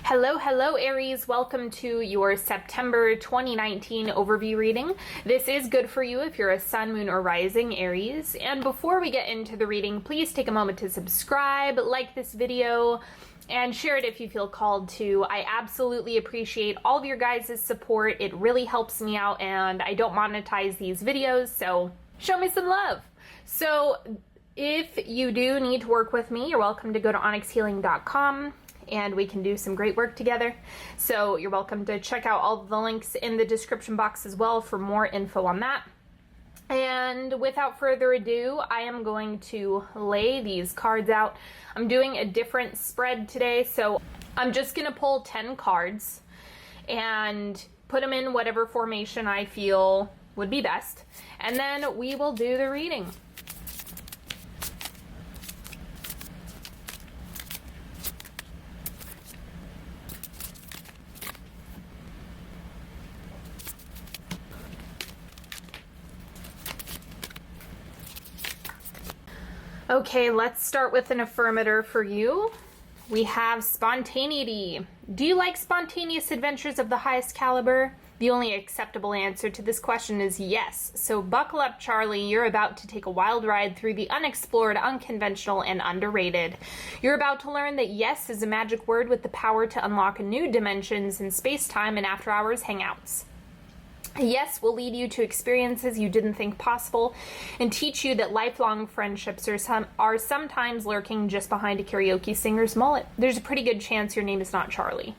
Hello Aries, welcome to your September 2019 overview reading. This is good for you if you're a sun, moon, or rising Aries. And before we get into the reading, please take a moment to subscribe, like this video, and share it if you feel called to. I absolutely appreciate all of your guys' support. It really helps me out, and I don't monetize these videos, so show me some love. So if you do need to work with me, you're welcome to go to onyxhealing.com. and we can do some great work together. So you're welcome to check out all the links in the description box as well for more info on that. And without further ado, I am going to lay these cards out. I'm doing a different spread today, so I'm just going to pull 10 cards and put them in whatever formation I feel would be best. And then we will do the reading. Okay, let's start with an affirmator for you. We have spontaneity. Do you like spontaneous adventures of the highest caliber? The only acceptable answer to this question is yes. So buckle up, Charlie. You're about to take a wild ride through the unexplored, unconventional, and underrated. You're about to learn that yes is a magic word with the power to unlock new dimensions in space-time and after-hours hangouts. Yes will lead you to experiences you didn't think possible and teach you that lifelong friendships are sometimes lurking just behind a karaoke singer's mullet. There's a pretty good chance your name is not Charlie,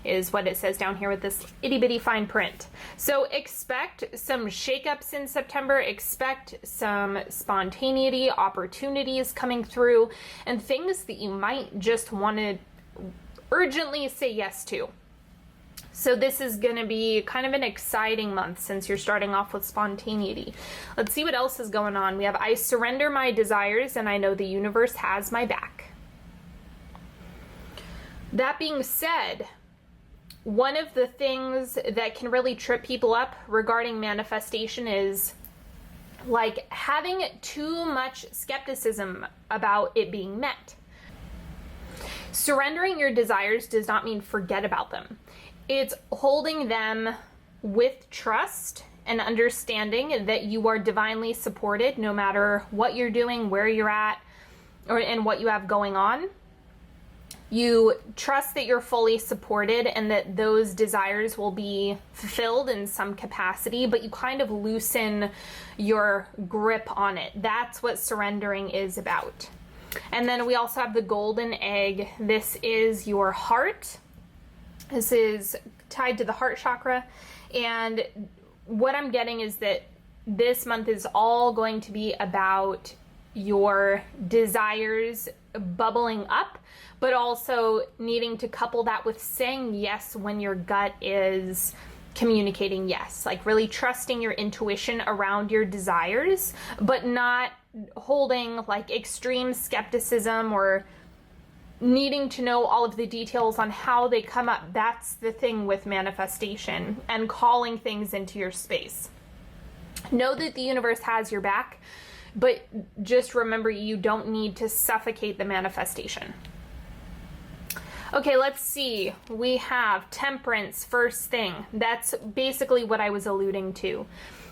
is what it says down here with this itty-bitty fine print. So expect some shakeups in September, expect some spontaneity, opportunities coming through, and things that you might just want to urgently say yes to. So this is going to be kind of an exciting month since you're starting off with spontaneity. Let's see what else is going on. We have, I surrender my desires and I know the universe has my back. That being said, one of the things that can really trip people up regarding manifestation is like having too much skepticism about it being met. Surrendering your desires does not mean forget about them. It's holding them with trust and understanding that you are divinely supported no matter what you're doing, where you're at, and what you have going on. You trust that you're fully supported and that those desires will be fulfilled in some capacity, but you kind of loosen your grip on it. That's what surrendering is about. And then we also have the golden egg. This is your heart. This is tied to the heart chakra, and what I'm getting is that this month is all going to be about your desires bubbling up, but also needing to couple that with saying yes when your gut is communicating yes, like really trusting your intuition around your desires, but not holding like extreme skepticism or needing to know all of the details on how they come up. That's the thing with manifestation and calling things into your space. Know that the universe has your back, but just remember you don't need to suffocate the manifestation. Okay, let's see. We have temperance first thing. That's basically what I was alluding to.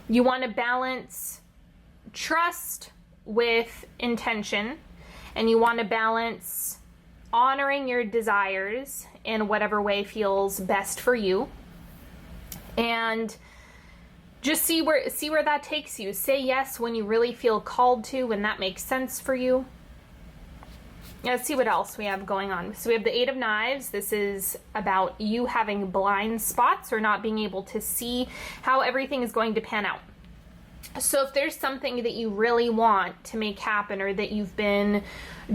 You want to balance trust with intention, and you want to balance honoring your desires in whatever way feels best for you, and just see where that takes you. Say yes when you really feel called to, when that makes sense for you. Let's see what else we have going on. So we have the Eight of Knives. This is about you having blind spots or not being able to see how everything is going to pan out. So if there's something that you really want to make happen, or that you've been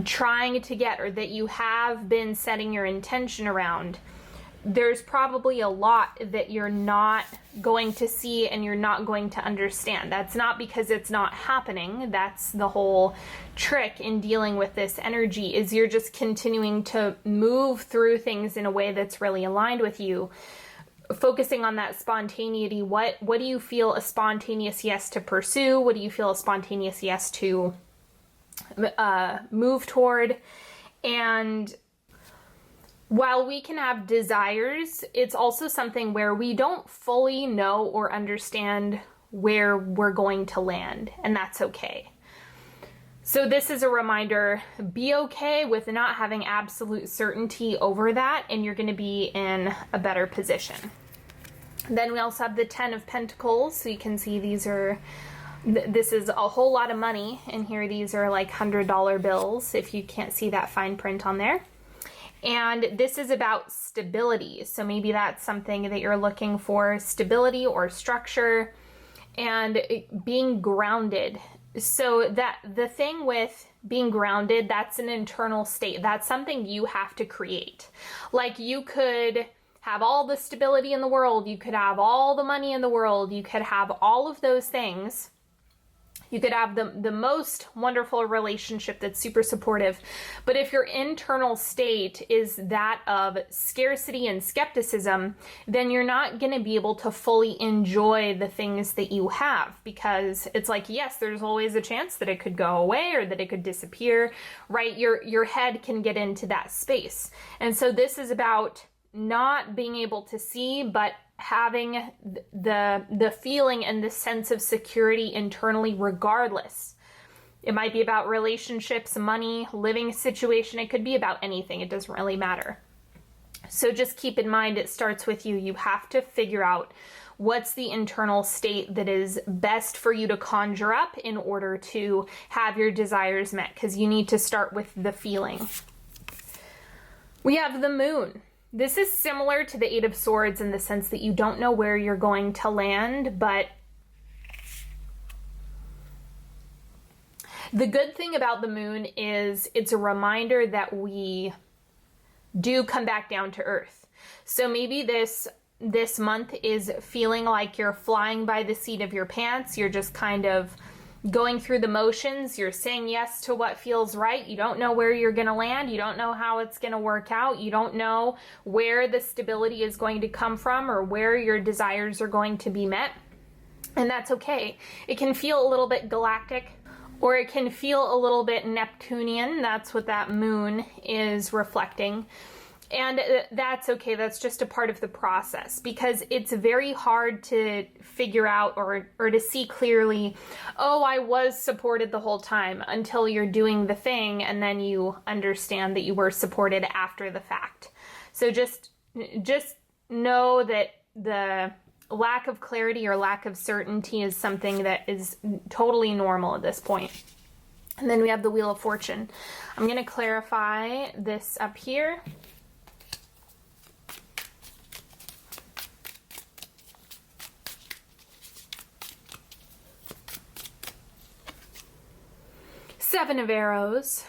trying to get, or that you have been setting your intention around, there's probably a lot that you're not going to see and you're not going to understand. That's not because it's not happening. That's the whole trick in dealing with this energy, is you're just continuing to move through things in a way that's really aligned with you. Focusing on that spontaneity. What do you feel a spontaneous yes to pursue? What do you feel a spontaneous yes to move toward? And While we can have desires, it's also something where we don't fully know or understand where we're going to land, and that's okay. So this is a reminder, be okay with not having absolute certainty over that, and you're going to be in a better position. Then we also have the 10 of Pentacles, so you can see this is a whole lot of money, and here these are like $100 bills, if you can't see that fine print on there. And this is about stability. So maybe that's something that you're looking for, stability or structure, and being grounded. So that the thing with being grounded, that's an internal state. That's something you have to create. Like, you could have all the stability in the world, you could have all the money in the world, you could have all of those things. You could have the most wonderful relationship that's super supportive. But if your internal state is that of scarcity and skepticism, then you're not going to be able to fully enjoy the things that you have, because it's like, yes, there's always a chance that it could go away or that it could disappear, right? Your head can get into that space. And so this is about not being able to see, but having the feeling and the sense of security internally regardless. It might be about relationships, money, living situation. It could be about anything. It doesn't really matter. So just keep in mind, it starts with you. You have to figure out what's the internal state that is best for you to conjure up in order to have your desires met, because you need to start with the feeling. We have the Moon. This is similar to the Eight of Swords in the sense that you don't know where you're going to land, but the good thing about the Moon is it's a reminder that we do come back down to earth. So maybe this month is feeling like you're flying by the seat of your pants. You're just kind of going through the motions. You're saying yes to what feels right. You don't know where you're going to land. You don't know how it's going to work out. You don't know where the stability is going to come from or where your desires are going to be met. And that's okay. It can feel a little bit galactic, or it can feel a little bit Neptunian. That's what that moon is reflecting. And that's okay. That's just a part of the process, because it's very hard to figure out or to see clearly, oh, I was supported the whole time, until you're doing the thing and then you understand that you were supported after the fact. So just know that the lack of clarity or lack of certainty is something that is totally normal at this point. And then we have the Wheel of Fortune. I'm going to clarify this up here. Seven of Arrows.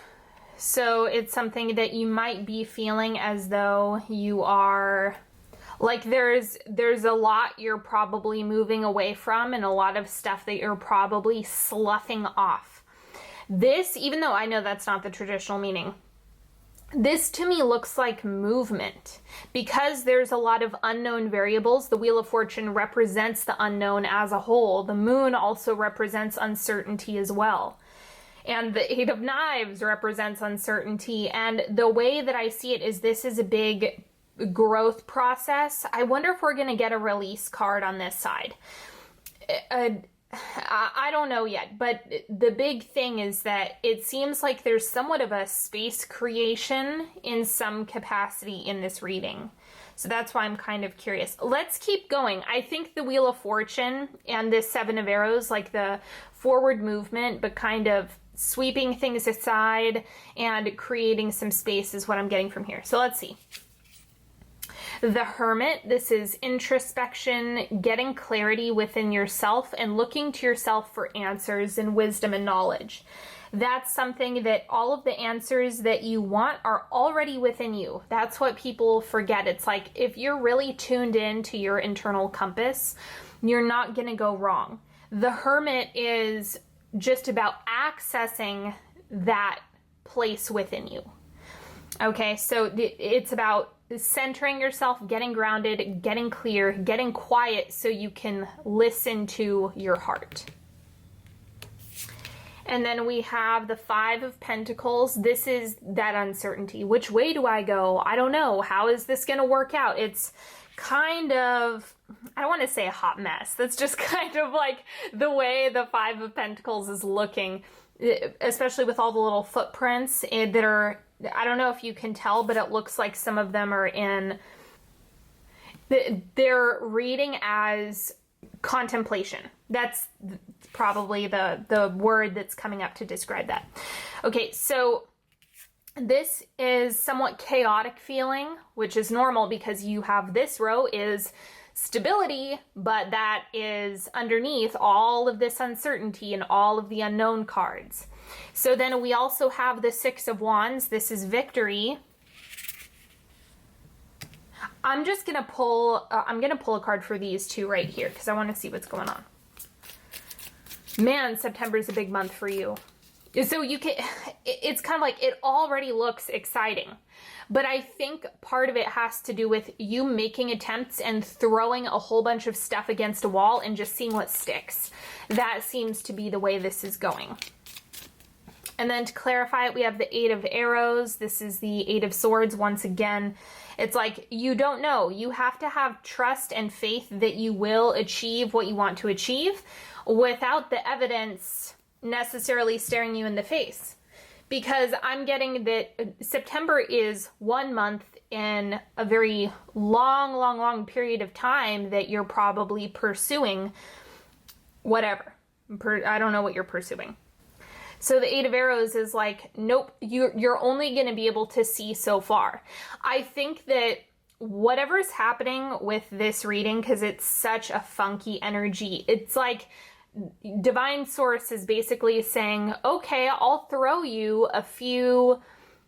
So it's something that you might be feeling as though you are, like, there's a lot you're probably moving away from, and a lot of stuff that you're probably sloughing off. This, even though I know that's not the traditional meaning, this to me looks like movement, because there's a lot of unknown variables. The Wheel of Fortune represents the unknown as a whole. The moon also represents uncertainty as well. And the Eight of Knives represents uncertainty. And the way that I see it is this is a big growth process. I wonder if we're going to get a release card on this side. I don't know yet, but the big thing is that it seems like there's somewhat of a space creation in some capacity in this reading. So that's why I'm kind of curious. Let's keep going. I think the Wheel of Fortune and this Seven of Arrows, like the forward movement, but kind of sweeping things aside and creating some space is what I'm getting from here. So let's see. The Hermit, this is introspection, getting clarity within yourself and looking to yourself for answers and wisdom and knowledge. That's something that all of the answers that you want are already within you. That's what people forget. It's like, if you're really tuned in to your internal compass, you're not going to go wrong. The Hermit is just about accessing that place within you. Okay, so it's about centering yourself, getting grounded, getting clear, getting quiet so you can listen to your heart. And then we have the Five of Pentacles. This is that uncertainty. Which way do I go? I don't know. How is this going to work out? It's kind of, I don't want to say a hot mess. That's just kind of like the way the Five of Pentacles is looking, especially with all the little footprints that are, I don't know if you can tell, but it looks like some of them are in, they're reading as contemplation. That's probably the word that's coming up to describe that. Okay, so this is somewhat chaotic feeling, which is normal because you have this row is stability, but that is underneath all of this uncertainty and all of the unknown cards. So then we also have the Six of Wands. This is victory. I'm just going to pull, I'm going to pull a card for these two right here because I want to see what's going on. Man, September is a big month for you. So you can, it's kind of like, it already looks exciting, but I think part of it has to do with you making attempts and throwing a whole bunch of stuff against a wall and just seeing what sticks. That seems to be the way this is going. And then to clarify it, we have the Eight of Arrows. This is the Eight of Swords. Once again, it's like, you don't know. You have to have trust and faith that you will achieve what you want to achieve without the evidence necessarily staring you in the face. Because I'm getting that September is 1 month in a very long period of time that you're probably pursuing whatever. I don't know what you're pursuing. So the Eight of Arrows is like, nope, you're only going to be able to see so far. I think that whatever's happening with this reading, because it's such a funky energy, it's like Divine Source is basically saying, okay, I'll throw you a few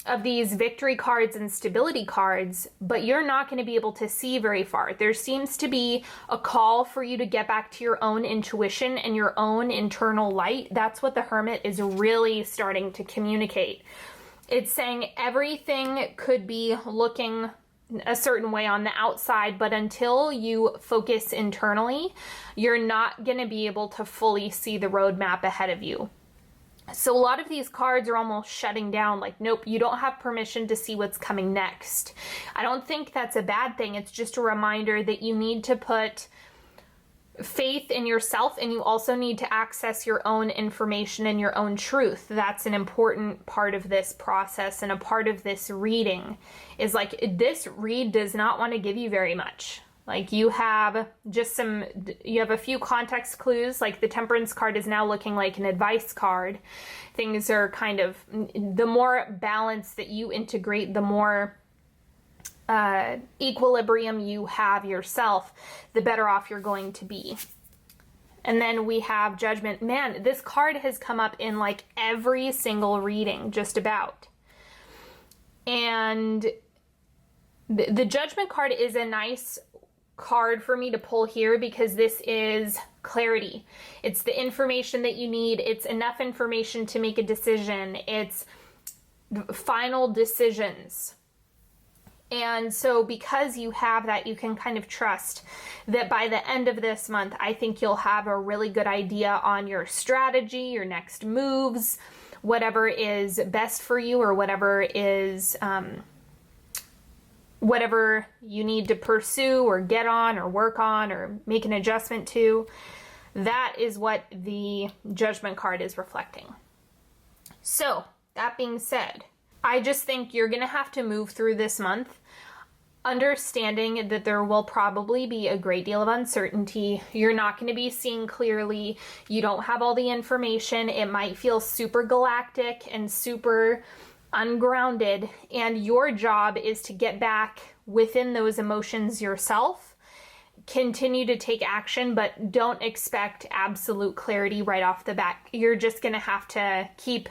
of these victory cards and stability cards, but you're not going to be able to see very far. There seems to be a call for you to get back to your own intuition and your own internal light. That's what the Hermit is really starting to communicate. It's saying everything could be looking a certain way on the outside, but until you focus internally, you're not going to be able to fully see the roadmap ahead of you. So a lot of these cards are almost shutting down, like, nope, you don't have permission to see what's coming next. I don't think that's a bad thing. It's just a reminder that you need to put faith in yourself, and you also need to access your own information and your own truth. That's an important part of this process, and a part of this reading is like, this read does not want to give you very much. Like, you have just you have a few context clues, like the Temperance card is now looking like an advice card. Things are kind of, the more balance that you integrate, the more equilibrium you have yourself, the better off you're going to be. And then we have Judgment. Man, this card has come up in like every single reading, just about. And the Judgment card is a nice card for me to pull here because this is clarity. It's the information that you need. It's enough information to make a decision. It's final decisions. And so because you have that, you can kind of trust that by the end of this month, I think you'll have a really good idea on your strategy, your next moves, whatever is best for you, or whatever is whatever you need to pursue or get on or work on or make an adjustment to. That is what the Judgment card is reflecting. So that being said, I just think you're going to have to move through this month understanding that there will probably be a great deal of uncertainty. You're not going to be seeing clearly. You don't have all the information. It might feel super galactic and super ungrounded, and your job is to get back within those emotions yourself. Continue to take action, but don't expect absolute clarity right off the bat. You're just going to have to keep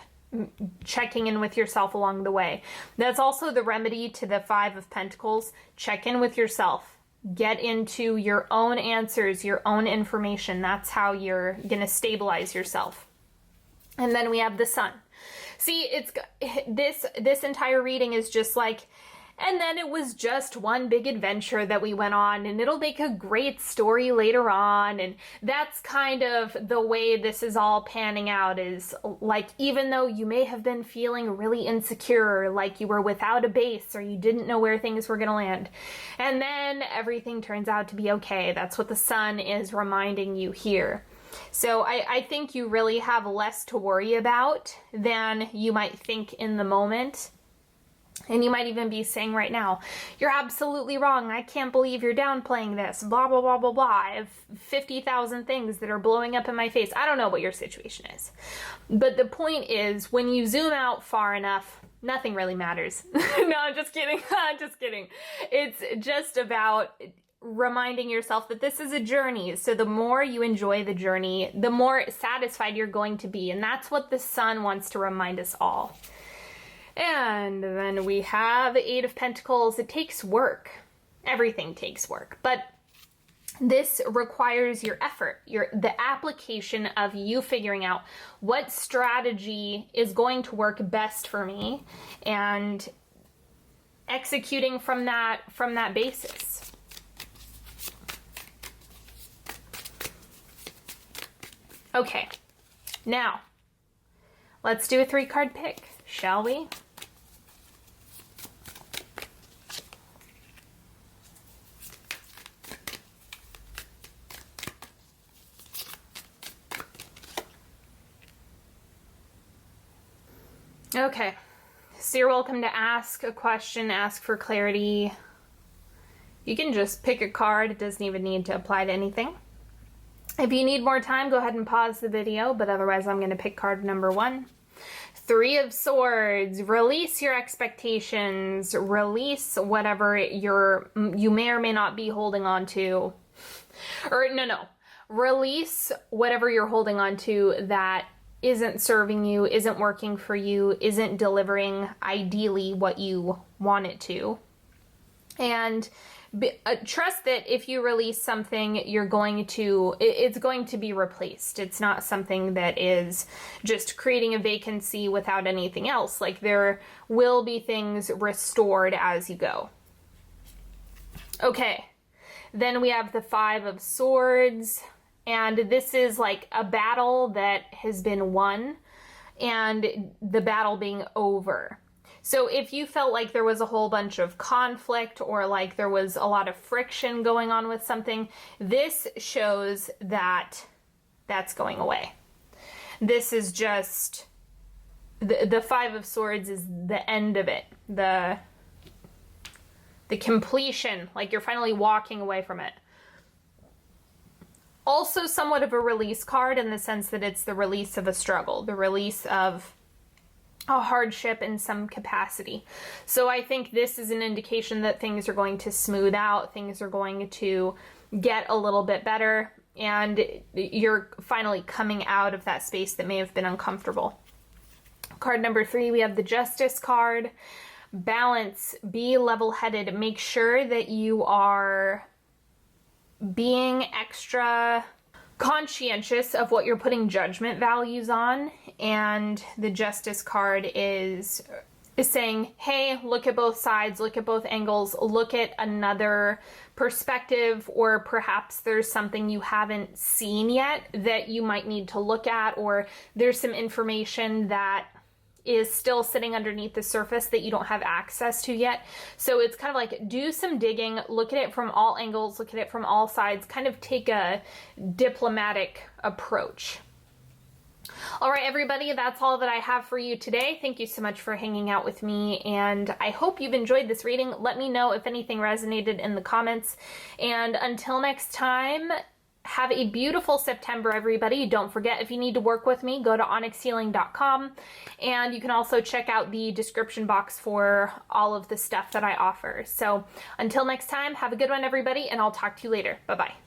checking in with yourself along the way. That's also the remedy to the Five of Pentacles. Check in with yourself. Get into your own answers, your own information. That's how you're going to stabilize yourself. And then we have the Sun. See, it's this entire reading is just like, And then it was just one big adventure that we went on, and it'll make a great story later on. And that's kind of the way this is all panning out, is like, even though you may have been feeling really insecure, like you were without a base or you didn't know where things were going to land, and then everything turns out to be okay. That's what the sun is reminding you here. So I think you really have less to worry about than you might think in the moment. And you might even be saying right now, you're absolutely wrong. I can't believe you're downplaying this. Blah, blah, blah, blah, blah. I have 50,000 things that are blowing up in my face. I don't know what your situation is. But the point is, when you zoom out far enough, nothing really matters. No, I'm just kidding. I'm just kidding. It's just about reminding yourself that this is a journey. So the more you enjoy the journey, the more satisfied you're going to be. And that's what the sun wants to remind us all. And then we have the Eight of Pentacles. It takes work. Everything takes work. But this requires your effort, the application of you figuring out what strategy is going to work best for me and executing from that basis. Okay, now let's do a 3-card pick, shall we? Okay, so you're welcome to ask a question, ask for clarity. You can just pick a card. It doesn't even need to apply to anything. If you need more time, go ahead and pause the video, but otherwise I'm going to pick card number 1. 3 of Swords. Release your expectations. Release whatever you may or may not be holding on to. Or no. Release whatever you're holding on to that isn't serving you, isn't working for you, isn't delivering ideally what you want it to. And trust that if you release something, it's going to be replaced. It's not something that is just creating a vacancy without anything else. Like, there will be things restored as you go. Okay, then we have the 5 of Swords. And this is like a battle that has been won and the battle being over. So if you felt like there was a whole bunch of conflict or like there was a lot of friction going on with something, this shows that that's going away. This is just, the 5 of Swords is the end of it. The completion, like you're finally walking away from it. Also somewhat of a release card in the sense that it's the release of a struggle, the release of a hardship in some capacity. So I think this is an indication that things are going to smooth out, things are going to get a little bit better, and you're finally coming out of that space that may have been uncomfortable. Card number 3, we have the Justice card. Balance, be level-headed, make sure that you are being extra conscientious of what you're putting judgment values on. And the Justice card is saying, hey, look at both sides, look at both angles, look at another perspective, or perhaps there's something you haven't seen yet that you might need to look at, or there's some information that is still sitting underneath the surface that you don't have access to yet. So it's kind of like, do some digging, look at it from all angles, look at it from all sides, kind of take a diplomatic approach. All right, everybody, that's all that I have for you today. Thank you so much for hanging out with me, and I hope you've enjoyed this reading. Let me know if anything resonated in the comments, and until next time, have a beautiful September, everybody. Don't forget, if you need to work with me, go to onyxhealing.com, and you can also check out the description box for all of the stuff that I offer. So until next time, have a good one, everybody, and I'll talk to you later. Bye-bye.